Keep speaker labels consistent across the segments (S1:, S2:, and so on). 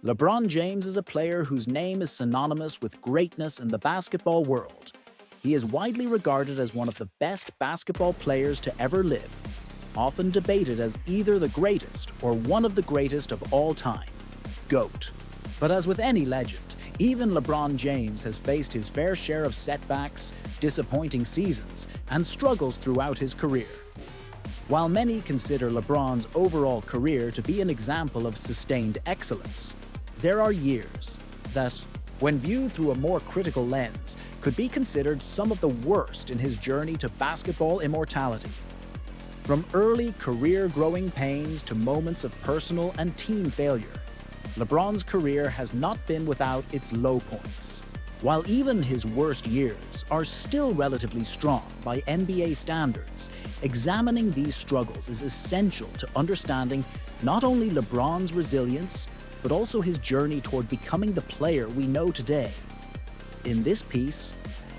S1: LeBron James is a player whose name is synonymous with greatness in the basketball world. He is widely regarded as one of the best basketball players to ever live, often debated as either the greatest or one of the greatest of all time, GOAT. But as with any legend, even LeBron James has faced his fair share of setbacks, disappointing seasons, and struggles throughout his career. While many consider LeBron's overall career to be an example of sustained excellence, there are years that, when viewed through a more critical lens, could be considered some of the worst in his journey to basketball immortality. From early career growing pains to moments of personal and team failure, LeBron's career has not been without its low points. While even his worst years are still relatively strong by NBA standards, examining these struggles is essential to understanding not only LeBron's resilience, but also his journey toward becoming the player we know today. In this piece,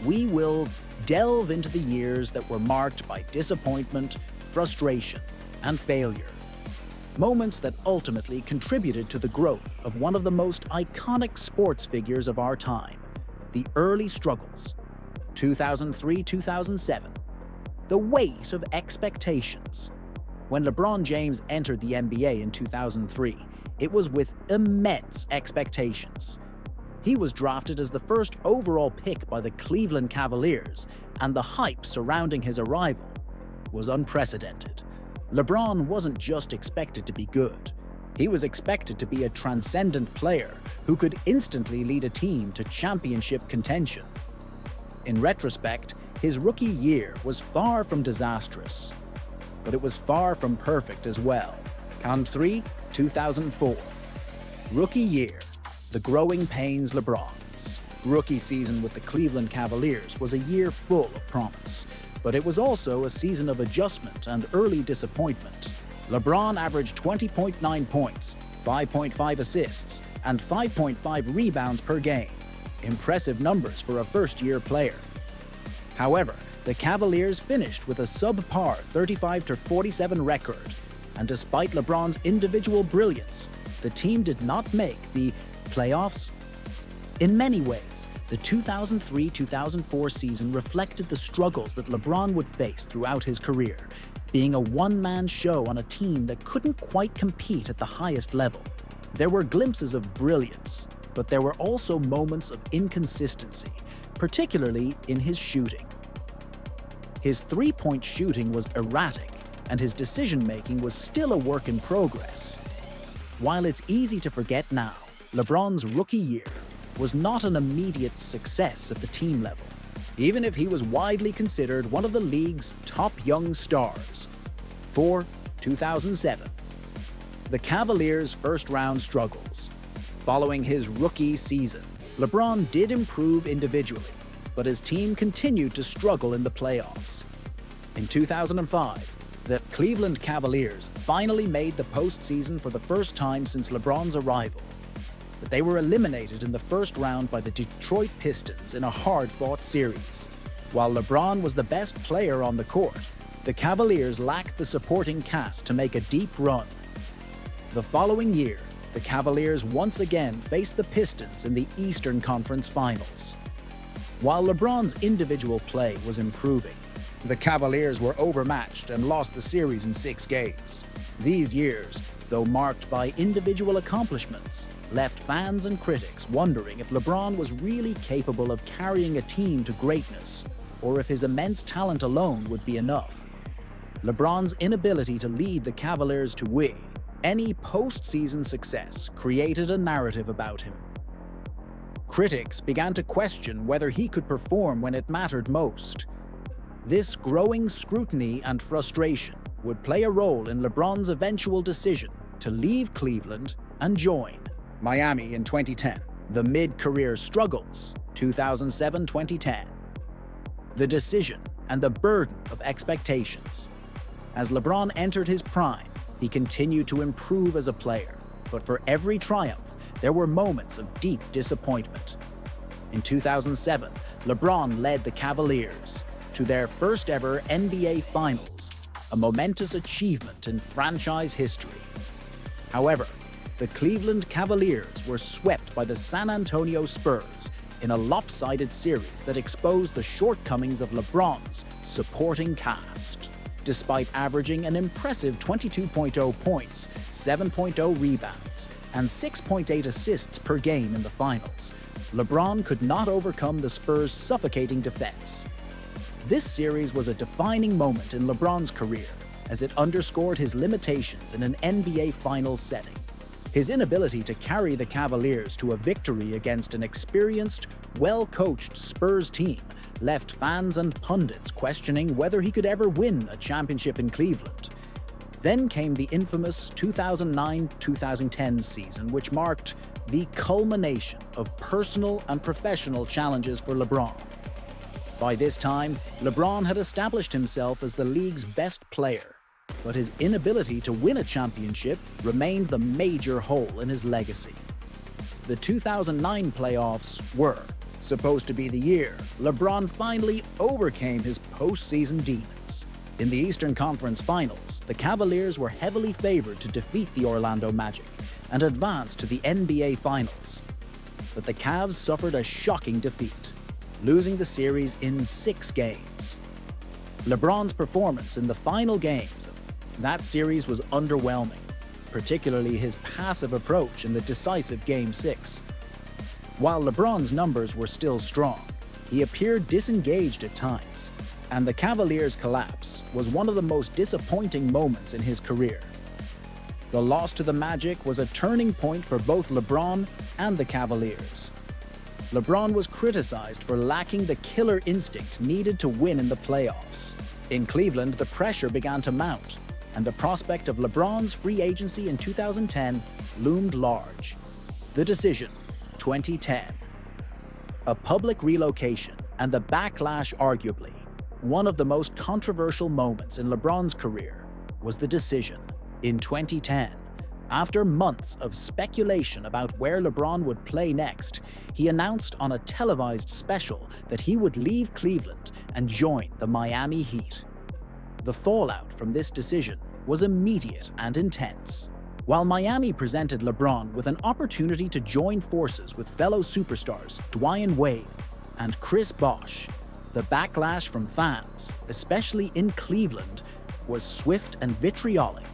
S1: we will delve into the years that were marked by disappointment, frustration, and failure. Moments that ultimately contributed to the growth of one of the most iconic sports figures of our time, the early struggles, 2003-2007. The weight of expectations. When LeBron James entered the NBA in 2003, it was with immense expectations. He was drafted as the first overall pick by the Cleveland Cavaliers, and the hype surrounding his arrival was unprecedented. LeBron wasn't just expected to be good. He was expected to be a transcendent player who could instantly lead a team to championship contention. In retrospect, his rookie year was far from disastrous, but it was far from perfect as well. Count 3, 2004. Rookie year, the growing pains LeBron's. Rookie season with the Cleveland Cavaliers was a year full of promise, but it was also a season of adjustment and early disappointment. LeBron averaged 20.9 points, 5.5 assists, and 5.5 rebounds per game. Impressive numbers for a first-year player. However, the Cavaliers finished with a subpar 35-47 record, and despite LeBron's individual brilliance, the team did not make the playoffs. In many ways, the 2003-2004 season reflected the struggles that LeBron would face throughout his career, being a one-man show on a team that couldn't quite compete at the highest level. There were glimpses of brilliance, but there were also moments of inconsistency, particularly in his shooting. His three-point shooting was erratic, and his decision-making was still a work in progress. While it's easy to forget now, LeBron's rookie year was not an immediate success at the team level, even if he was widely considered one of the league's top young stars. 2007. The Cavaliers' first-round struggles. Following his rookie season, LeBron did improve individually, but his team continued to struggle in the playoffs. In 2005, the Cleveland Cavaliers finally made the postseason for the first time since LeBron's arrival, but they were eliminated in the first round by the Detroit Pistons in a hard-fought series. While LeBron was the best player on the court, the Cavaliers lacked the supporting cast to make a deep run. The following year, the Cavaliers once again faced the Pistons in the Eastern Conference Finals. While LeBron's individual play was improving, the Cavaliers were overmatched and lost the series in 6 games. These years, though marked by individual accomplishments, left fans and critics wondering if LeBron was really capable of carrying a team to greatness, or if his immense talent alone would be enough. LeBron's inability to lead the Cavaliers to win any postseason success created a narrative about him. Critics began to question whether he could perform when it mattered most. This growing scrutiny and frustration would play a role in LeBron's eventual decision to leave Cleveland and join Miami in 2010. The mid-career struggles, 2007-2010. The decision and the burden of expectations. As LeBron entered his prime, he continued to improve as a player, but for every triumph, there were moments of deep disappointment. In 2007, LeBron led the Cavaliers to their first-ever NBA Finals, a momentous achievement in franchise history. However, the Cleveland Cavaliers were swept by the San Antonio Spurs in a lopsided series that exposed the shortcomings of LeBron's supporting cast. Despite averaging an impressive 22.0 points, 7.0 rebounds, and 6.8 assists per game in the finals, LeBron could not overcome the Spurs' suffocating defense. This series was a defining moment in LeBron's career, as it underscored his limitations in an NBA Finals setting. His inability to carry the Cavaliers to a victory against an experienced, well-coached Spurs team left fans and pundits questioning whether he could ever win a championship in Cleveland. Then came the infamous 2009-2010 season, which marked the culmination of personal and professional challenges for LeBron. By this time, LeBron had established himself as the league's best player, but his inability to win a championship remained the major hole in his legacy. The 2009 playoffs were supposed to be the year LeBron finally overcame his postseason demons. In the Eastern Conference Finals, the Cavaliers were heavily favored to defeat the Orlando Magic and advance to the NBA Finals. But the Cavs suffered a shocking defeat, losing the series in 6 games. LeBron's performance in the final games of that series was underwhelming, particularly his passive approach in the decisive Game 6. While LeBron's numbers were still strong, he appeared disengaged at times, and the Cavaliers' collapse was one of the most disappointing moments in his career. The loss to the Magic was a turning point for both LeBron and the Cavaliers. LeBron was criticized for lacking the killer instinct needed to win in the playoffs. In Cleveland, the pressure began to mount, and the prospect of LeBron's free agency in 2010 loomed large. The decision, 2010. A public relocation and the backlash, arguably one of the most controversial moments in LeBron's career, was the decision. In 2010, after months of speculation about where LeBron would play next, he announced on a televised special that he would leave Cleveland and join the Miami Heat. The fallout from this decision was immediate and intense. While Miami presented LeBron with an opportunity to join forces with fellow superstars Dwyane Wade and Chris Bosh, the backlash from fans, especially in Cleveland, was swift and vitriolic.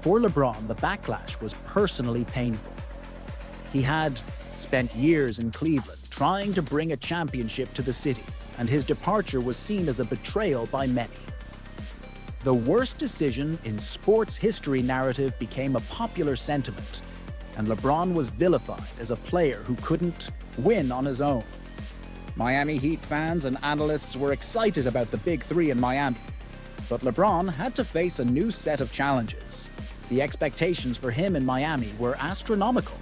S1: For LeBron, the backlash was personally painful. He had spent years in Cleveland trying to bring a championship to the city, and his departure was seen as a betrayal by many. The worst decision in sports history narrative became a popular sentiment, and LeBron was vilified as a player who couldn't win on his own. Miami Heat fans and analysts were excited about the Big Three in Miami, but LeBron had to face a new set of challenges. The expectations for him in Miami were astronomical.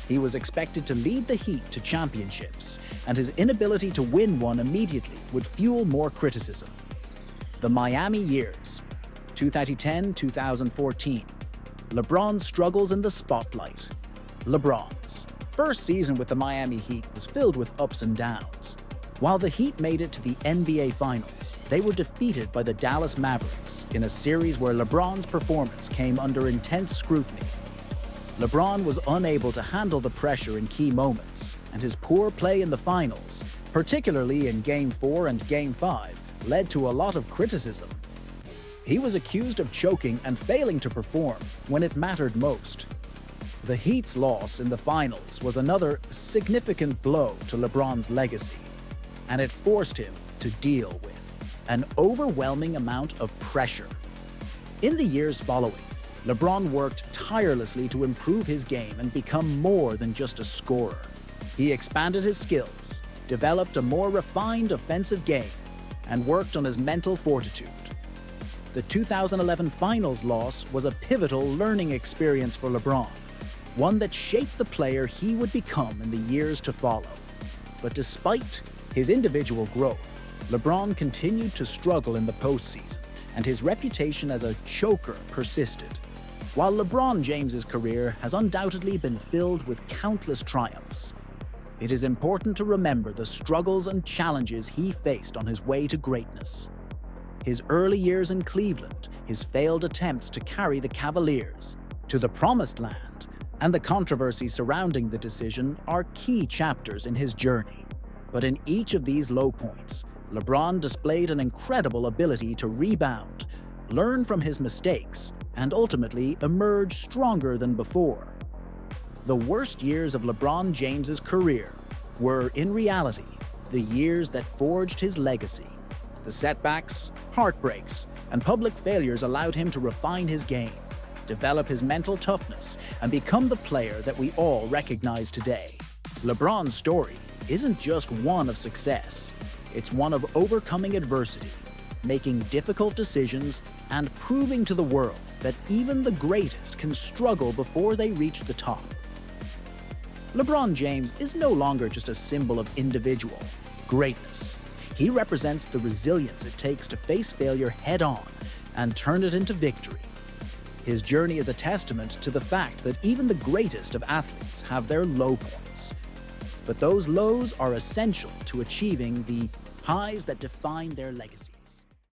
S1: He was expected to lead the Heat to championships, and his inability to win one immediately would fuel more criticism. The Miami years, 2010-2014. LeBron's struggles in the spotlight. LeBron's first season with the Miami Heat was filled with ups and downs. While the Heat made it to the NBA Finals, they were defeated by the Dallas Mavericks in a series where LeBron's performance came under intense scrutiny. LeBron was unable to handle the pressure in key moments, and his poor play in the finals, particularly in Game 4 and Game 5, led to a lot of criticism. He was accused of choking and failing to perform when it mattered most. The Heat's loss in the finals was another significant blow to LeBron's legacy, and it forced him to deal with an overwhelming amount of pressure. In the years following, LeBron worked tirelessly to improve his game and become more than just a scorer. He expanded his skills, developed a more refined offensive game, and worked on his mental fortitude. The 2011 Finals loss was a pivotal learning experience for LeBron, one that shaped the player he would become in the years to follow. But despite his individual growth, LeBron continued to struggle in the postseason, and his reputation as a choker persisted. While LeBron James's career has undoubtedly been filled with countless triumphs, it is important to remember the struggles and challenges he faced on his way to greatness. His early years in Cleveland, his failed attempts to carry the Cavaliers to the promised land, And the controversy surrounding the decision are key chapters in his journey. But in each of these low points, LeBron displayed an incredible ability to rebound, learn from his mistakes, and ultimately emerge stronger than before. The worst years of LeBron James's career were, in reality, the years that forged his legacy. The setbacks, heartbreaks, and public failures allowed him to refine his game, develop his mental toughness, and become the player that we all recognize today. LeBron's story isn't just one of success. It's one of overcoming adversity, making difficult decisions, and proving to the world that even the greatest can struggle before they reach the top. LeBron James is no longer just a symbol of individual greatness. He represents the resilience it takes to face failure head-on and turn it into victory. His journey is a testament to the fact that even the greatest of athletes have their low points. But those lows are essential to achieving the highs that define their legacies.